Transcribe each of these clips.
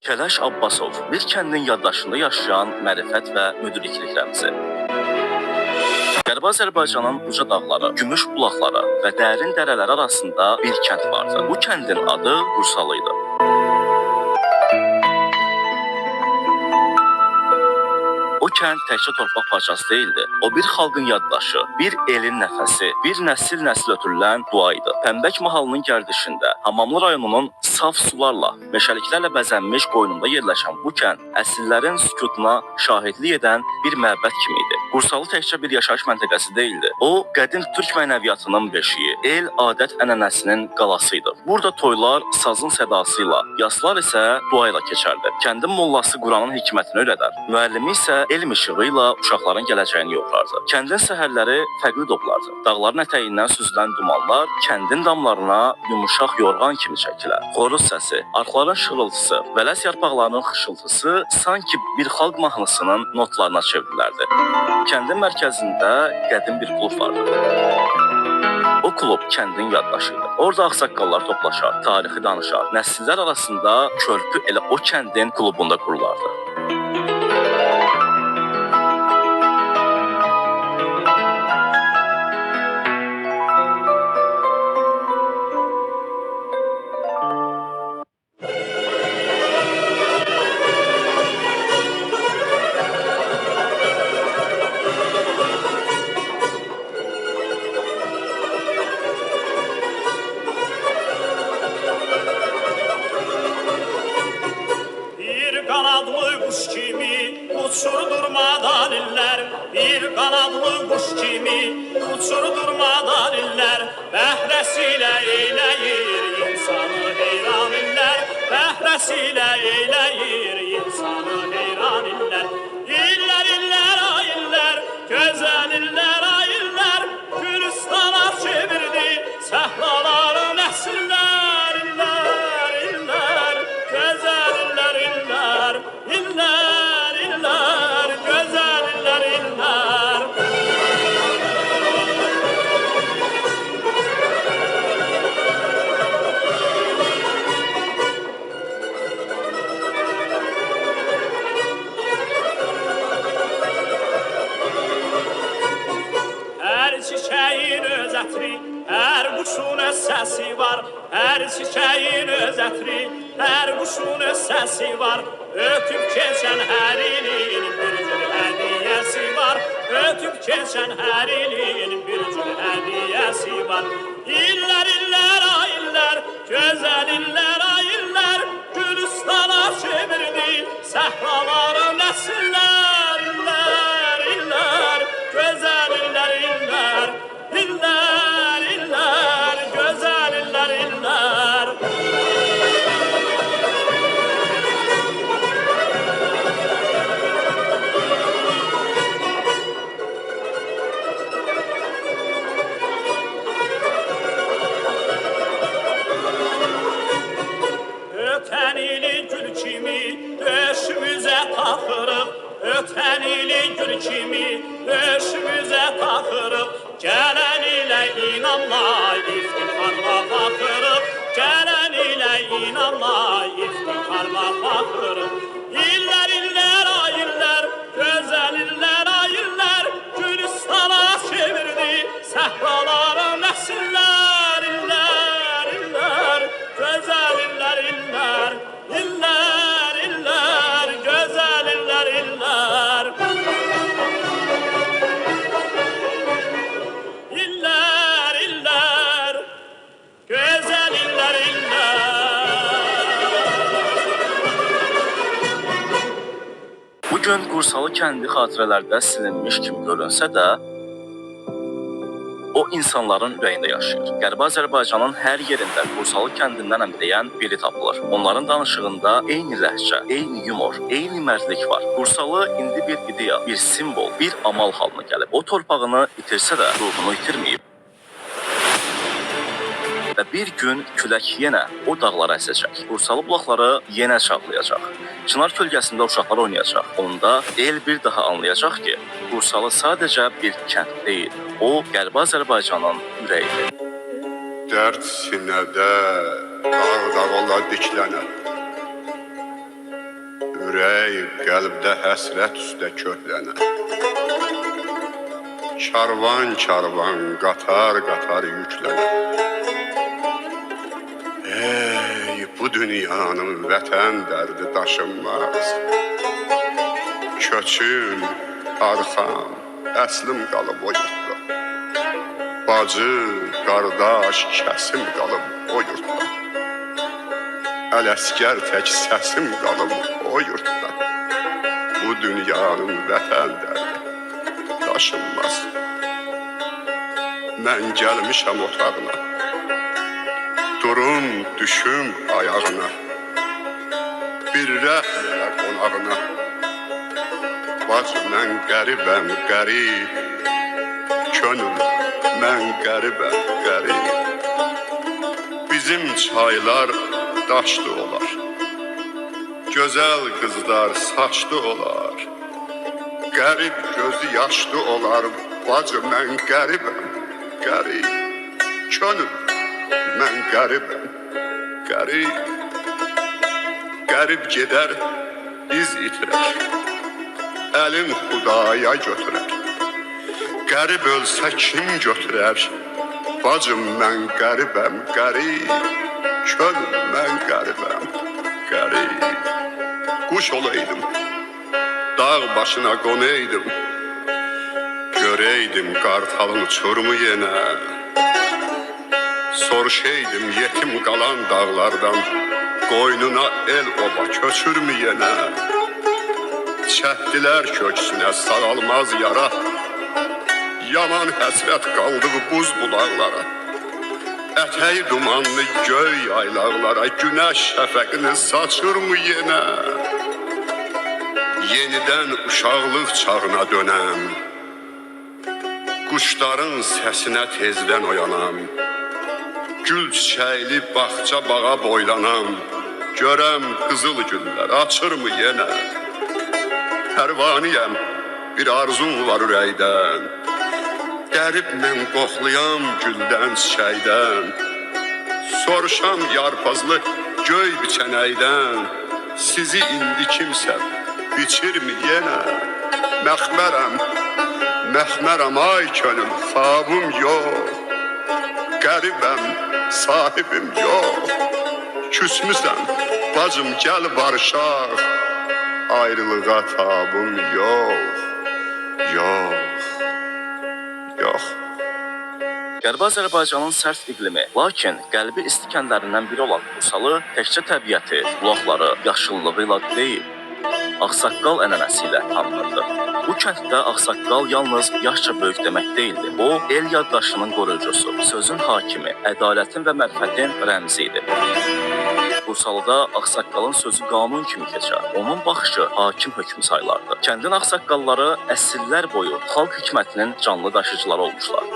Kələş Abbasov bir kəndin yaddaşında yaşayan mərifət və müdriklik rəmzi. Qərbi Azərbaycanın uca dağları, gümüş bulaqları və dərin dərələri arasında bir kənd vardı. Bu kəndin adı Qursalı idi. O kənd təkcə torpaq parçası değildi. O bir xalqın yaddaşı, bir elin nəfəsi, bir nəsil ötürülən dua idi. Pəmbək mahalının gərdişində, Hamamlı rayonunun saf sularla, meşəliklərlə bəzənmiş qoynunda yerləşən bu kənd əsillərin sükutuna şahidlik edən bir məbəd kimi idi. Qursalı təkcə bir yaşayış məntəqəsi değildi. O, qədim türk mənəviyyatının beşiği, el adət ənənəsinin qalası idi. Burada toylar sazın sədasıyla, yaslar isə dua ilə keçərdi. Kəndin mollası Quranın hikmətini öyrədər. Müəllimi isə elm işığıyla uşaqların gələcəyini yoxlardı. Kəndin səhərləri fərqli doblardı. Dağların ətəyindən süzülən dumanlar kəndin damlarına yumuşaq yorğan kimi çəkilər. Xoruz səsi, arxların şırıltısı, vələs yarpaqlarının xışıltısı sanki bir xalq mahnısının notlarına çevrilərdi. Kəndin mərkəzində qədim bir klub vardı. O klub kəndin yaddaşıydı. Orada ağsaqqallar toplaşar, tarixi danışar. Nəsillər arasında körpü elə o kəndin klubunda qurulardı. Kuş kimi uçur durmadan iller, bir kanadlı kuş kimi uçur durmadan iller, bəhrəsilə eyləyir insanı heyran iller, bəhrəsilə eyləyir insanı heyran iller. İller iller ay iller, gözəl iller ay iller, Gülistana çevirdi səhraları nəsiller iller iller, gözəl iller iller. İller, iller, güzel iller, iller. Her çiçeğin öz ətri, her quşun öz səsi var. Her çiçeğin öz ətri, her quşun öz səsi var. Ötüb keçən hər ilin bir cür hədiyəsi var. Ötüb keçən hər ilin bir cür hədiyəsi var. İllər, illər, ay illər, gözəl illər, ay illər, Gülistana çevirdi səhraları nəsiller. İllər, illər, gözəl illər, illər, illər, illər, gözəl illər, illər. Ötən ili gül kimi döşümüzə taxırıq, ötən ili gül kimi döşümüzə taxırıq, gələn ilə inanla iftixarla baxırıq, gələn ilə inanla iftixarla baxırıq. İllər, illər, ay illər, gözəl illər, ay illər, Gülistana çevirdi səhraları nəsiller. İllər, illər, gözəl illər, illər, illər, illər, gözəl illər, illər. İllər, illər, gözəl illər, illər. Bugün Qursalı kəndi xatirələrdə silinmiş kimi görünsə də, o insanların ürəyində yaşayır. Qərbi Azərbaycanın hər yerində Qursalı kəndindən əmdəyən biri tapılır. Onların danışığında eyni ləhcə, eyni yumor, eyni mərdlik var. Qursalı indi bir ideya, bir simbol, bir amal halına gəlib. O torpağını itirsə də ruhunu itirməyib. Və bir gün külək yenə o dağlara əsəcək. Qursalı bulaqları yenə çağlayacaq. Çınar kölgəsində uşaqlar oynayacaq. Onda el bir daha anlayacaq ki, Qursalı sadəcə bir kənd deyil. O, Qərbi Azərbaycanın ürəyidir. Dərd sinədə, dağ-dağlar diklənər. Ürək qəlbdə həsrət üstə köhlənər. Karvan karvan, qatar qatar yüklənər. Ey, bu dünyanın vətən dərdi daşınmaz. Köçüm, arxam, əslim qalıb o yurtda. Bacı, qardaş, kəsim qalıb o yurtda. Ələsgər tək səsim qalıb o yurtda. Bu dünyanın vətən dərdi daşınmaz. Mən gəlmişəm otağına, durum düşüm ayağına. Bir rəhlə qonağına. Bacı, mən qəribəm, qərib. Könül, mən qəribəm, qərib. Bizim çaylar daşdı olar. Gözəl qızlar saçdı olar. Qərib gözü yaşdı olar. Bacı, mən qəribəm, qərib. Könül, mən qəribəm, qərib. Qərib gedər, iz itirər. Əlin Xudaya götürər. Qərib ölsə kim götürər? Bacım, mən qəribəm, qərib. Könül, mən qəribəm, qərib. Quş olaydım, dağ başına qonaydım. Görəydim qartalın uçurmu yenə. Soruşaydım yetim qalan dağlardan. Qoynuna el oba köçürmü yenə. Çəkdilər köksünə sağalmaz yara. Yaman həsrət qaldı buz bulaqlara. Ətəyi dumanlı göy yaylaqlara. Günəş şəfəqini saçırmı yenə. Yenidən uşaqlıq çağına dönəm. Quşların səsinə tezdən oyanam. Gül çiçəkli bağça bağa boylanam. Görəm qızıl güllər açırmı yenə. Pərvaniyəm, bir arzum var ürəkdən. Dərib mən qoxlayam güldən çiçəkdən. Soruşam yarpazlı göy biçənəkdən. Sizi indi kimsə biçirmi yenə. Məxmərəm, məxmərəm ay könül, xabım yox. Qəribəm, sahibim yox. Küsmüsən, bacım gəl barışaq. Ayrılığa tabım yox, yox, yox. Qərbi Azərbaycanın sərt iqlimi, lakin qəlbi isti kəndlərindən biri olan Bursalı təkcə təbiəti, bulaqları, yaşıllığı ilə deyil, ağsaqqal ənənəsi ilə tanınırdı. Bu kənddə ağsaqqal yalnız yaşca böyük demək deyildi. O, el yaddaşının qoruyucusu, sözün hakimi, ədalətin və mərifətin rəmzi idi. Bursalıda ağsaqqalın sözü qanun kimi keçər. Onun baxışı hakim hökmü saylardı. Kəndin ağsaqqalları əsrlər boyu xalq hikmətinin canlı daşıyıcıları olmuşlar.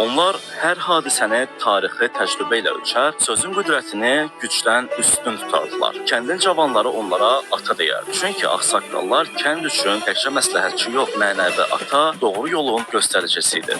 Onlar hər hadisəni tarixi təcrübə ilə ölçər, sözün qüdrətini gücdən üstün tutardılar. Kəndin cavanları onlara ata deyərdi. Çünki ağsaqqallar kənd üçün təkcə məsləhətçi yox, mənəvi ata, doğru yolun göstəricisi idi.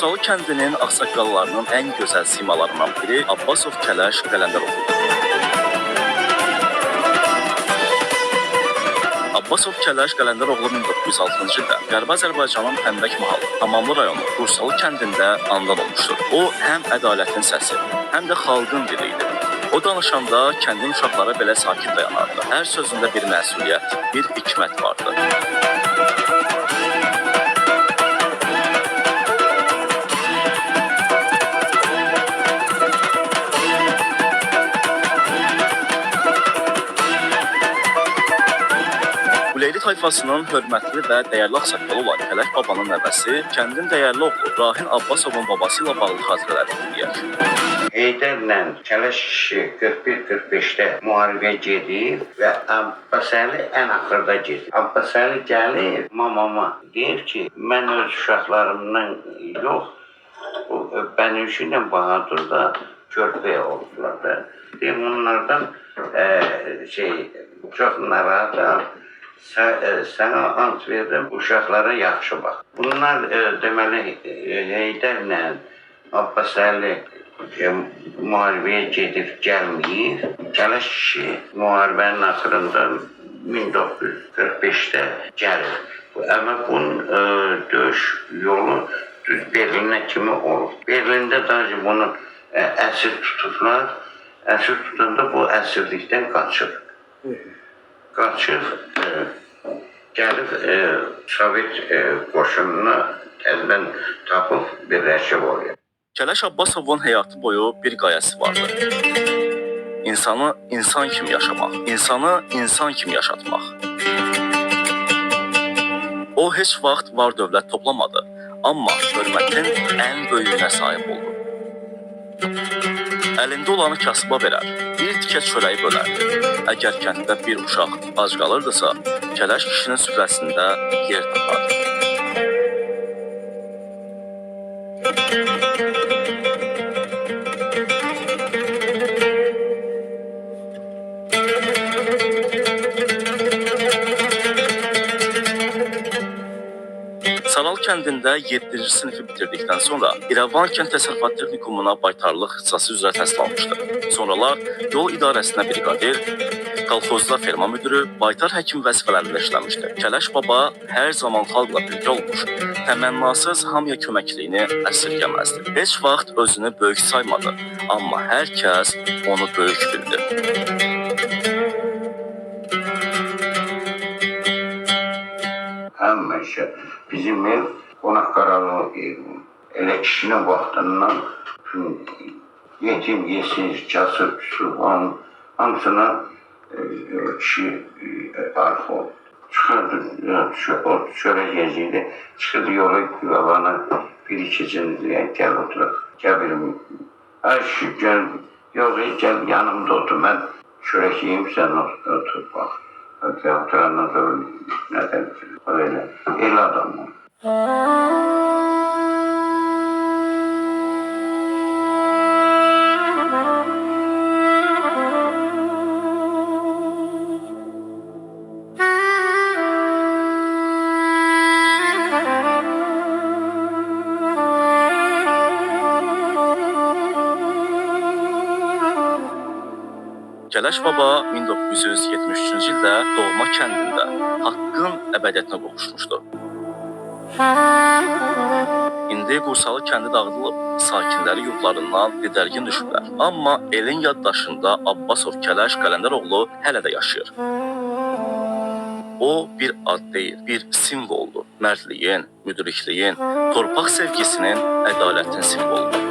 Bursalı kəndinin ağsaqqallarının ən gözəl simalarından biri Abbasov Kələş Qələndəroğludur. Abbasov Kələş Qələndəroğlu 1906-cı ildə Qərbi Azərbaycanın Pənbək mahalı, Hamamlı rayonu Bursalı kəndində anadan olmuşdur. O, həm ədalətin səsi, həm də xalqın dili idi. O danışanda kəndin uşaqları belə sakit dayanardı. Hər sözündə bir məsuliyyət, bir hikmət vardı. Quleyli tayfasının hörmətli və dəyərli ağsaqqalı olan Kələş babanın nəvəsi, kəndin dəyərli oğlu Rahin Abbasovun babası ilə bağlı xatirələri dinləyək. Heydərlə Kələş kişi 41-45-də müharibəyə gedir və Abbasəli ən axırda gedir. Abbasəli gəlir mamama deyir ki, mən öz uşaqlarımdan yox, Bu Bənövşə ilə Bahadur da körpə oldular da. Deyim onlardan çox narahatam. Sənə ant verdim, uşaqlara yaxşı bax. Bunlar deməli Heydərlə Abbasəli müharibəyə gedib gəlməyib. Kələş kişi müharibənin axırında 1945-də gəlir. Amma bunun döyüş yolu düz Berlinə kimi olur. Berlində daha bunu əsir tutublar. Əsir tutanda bu əsirlikdən qaçıb. Qaçıb, gəlib Sovet qoşununa təzdən tapıb birləşib oluyor. Kələş Abbasovun həyatı boyu bir qayəsi vardı. İnsanı insan kimi yaşamaq, insanı insan kimi yaşatmaq. O heç vaxt var dövlət toplamadı, amma hörmətin ən böyüyünə sahib oldu. Əlində olanı kasıba verər, bir tikə çörəyi bölərdi. Əgər kənddə bir uşaq ac qalırdısa, Kələş kişinin süfrəsində yer tapardı. Saral kəndində 7-ci sinifi bitirdikdən sonra İrəvan kənd təsərrüfat texnikumuna baytarlıq ixtisası üzrə təhsil almışdı. Sonralar yol idarəsinə briqadir, kolxozda ferma müdürü, baytar həkim vəzifələrində işləmişdi. Kələş baba hər zaman xalqla birgə olmuş, təmənnasız hamıya köməkliyini əsirgəməzdi. Heç vaxt özünü böyük saymadı, amma hər kəs onu böyük bildi. Həmişə bizim ev qonaq qaralı ev. Elə kişinin vaxtından yetim, yesiz, kasıb, suvan, hamısına kişi arif oldu. Çıxırdı, çörək yeziydi, çıxırdı yola yuvalana, bir-iki cindiriyə gəl oturaq, gəl birim. Hər kişi gəl, yox, gəl yanımda otur, mən çörək yiyim, sən otur, bax. Oturandan sonra nədən öyle, el adamı. Kələş baba 1973-cü ildə doğma kəndində haqqın əbədiyyətinə qovuşmuşdu. İndi Qursalı kəndi dağıdılıb, sakinləri yurdlarından didərgin düşüblər. Amma elin yaddaşında Abbasov Kələş Qələndəroğlu hələ də yaşayır. O bir ad deyil, bir simvoldur. Mərdliyin, müdrikliyin, torpaq sevgisinin, ədalətin simvoludur.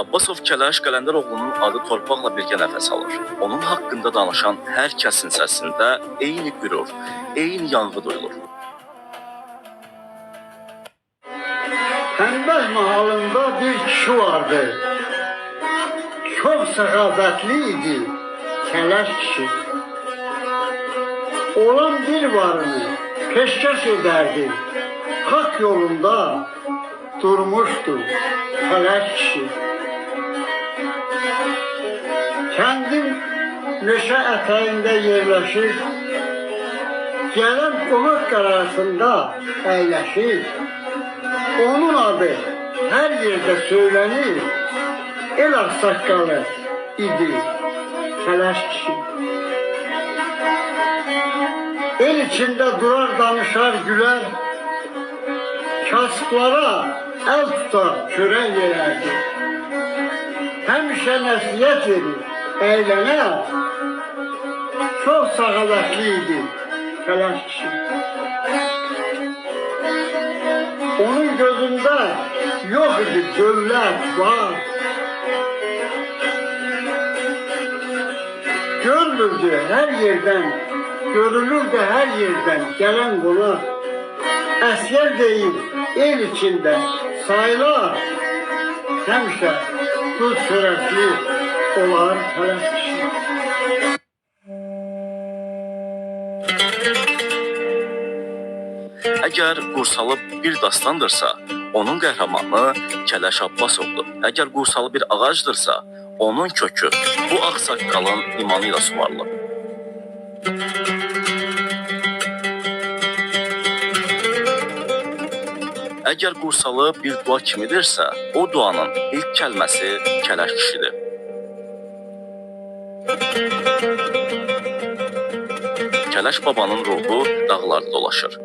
Abbasov Kələş Qələndəroğlunun adı torpaqla birgə nəfəs alır. Onun haqqında danışan hər kəsin səsində eyni qürur, eyni yanğı duyulur. Pənbəh mahalında bir kişi vardı. Çox səxavətli idi, Kələş kişi. Olan bir varını peşkəş edərdi. Hak yolunda durmuşdu Kələş kişi. Kəndin meşə ətəyində yerləşir, gələn qonaq qarasında əyləşir. Onun adı hər yerdə söylənir, el ağsaqqalı idi Kələş kişi. El içində durar, danışar, gülər, kasıblara əl tutar, çörək yerərdi. Həmişə nəsiyyət verir, əylənər, çox səxavətli idi Kələş kişi. Onun gözündə yox idi dövlət, var. Görülürdü hər yerdən, görülürdü hər yerdən gələn qonaq. Əsgər deyil, el içində sayılar, həmişə duz çörəkli olar Kələş kişi. Əgər Qursalı bir dastandırsa, onun qəhrəmanı Kələş Abbasovdur. Əgər Qursalı bir ağacdırsa, onun kökü bu ağsaqqalın imanı ilə suvarılıb. Əgər Qursalı bir dua kimidirsə, o duanın ilk kəlməsi Kələş kişidir. Kələş babanın ruhu dağlarda dolaşır.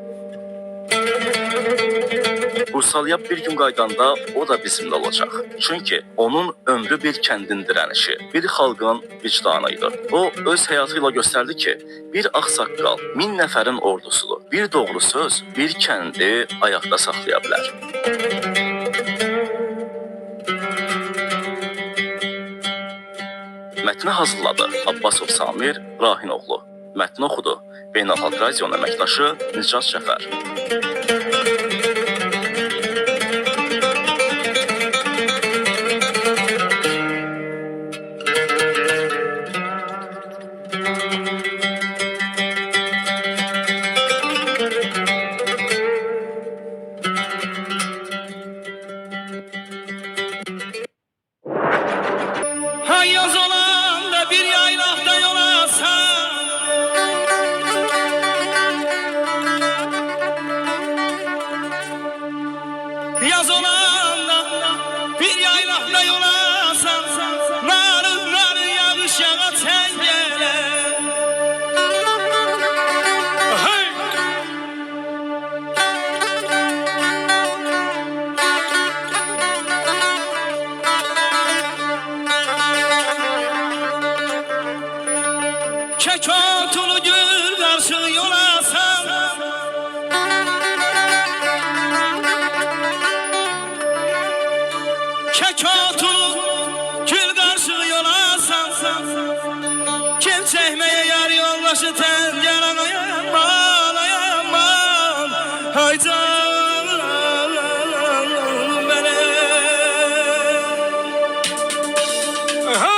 Qursalıya bir gün qaydanda o da bizimlə olacaq. Çünki onun ömrü bir kəndin dirənişi, bir xalqın vicdanıydı. O öz həyatı ilə göstərdi ki, bir ağsaqqal 1000 nəfərin ordusudur. Bir doğru söz bir kəndi ayaqda saxlaya bilər. Mətni hazırladı Abbasov Samir Rahinoğlu. Mətni oxudu Beynəlxalq Radionun əməkdaşı Nicat Cəfər. Hay yaz olanda bir yaylaqda yol alsan, yaz olanda bir yaylaqda yol alsan, narın yağış yağa çəngələ. Hey! Kek otunu gül qarşı yol alsan, kek otunu gül qarşı yol alsan, kim çəkməyə yar yoldaşı təngərən ayanman, ayanman, hay canım benim. Aha!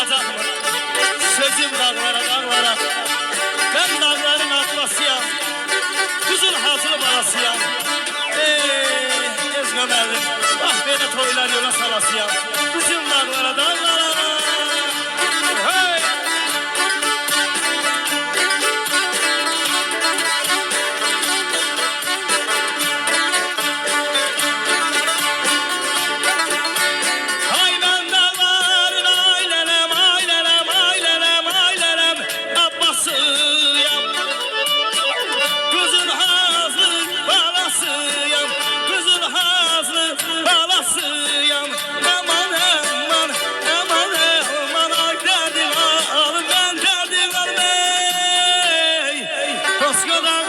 olacakmı? Sözüm dağlara dağlara. Ben dağların atlasıyam. Kızıl hazılı balasıyam. Ezgö müəllim, bak beni toylar yola salasıyam. Kızım dağlara dağlara. Hey! Aylan dağların aylelem, aylelem, aylelem, aylelem. Abbasıyam. Kızıl hazlı balasıyam. Kızıl hazlı balasıyam. Aman aman, aman aman. Ay derdim al, ben derdim al. Ey, Koskodan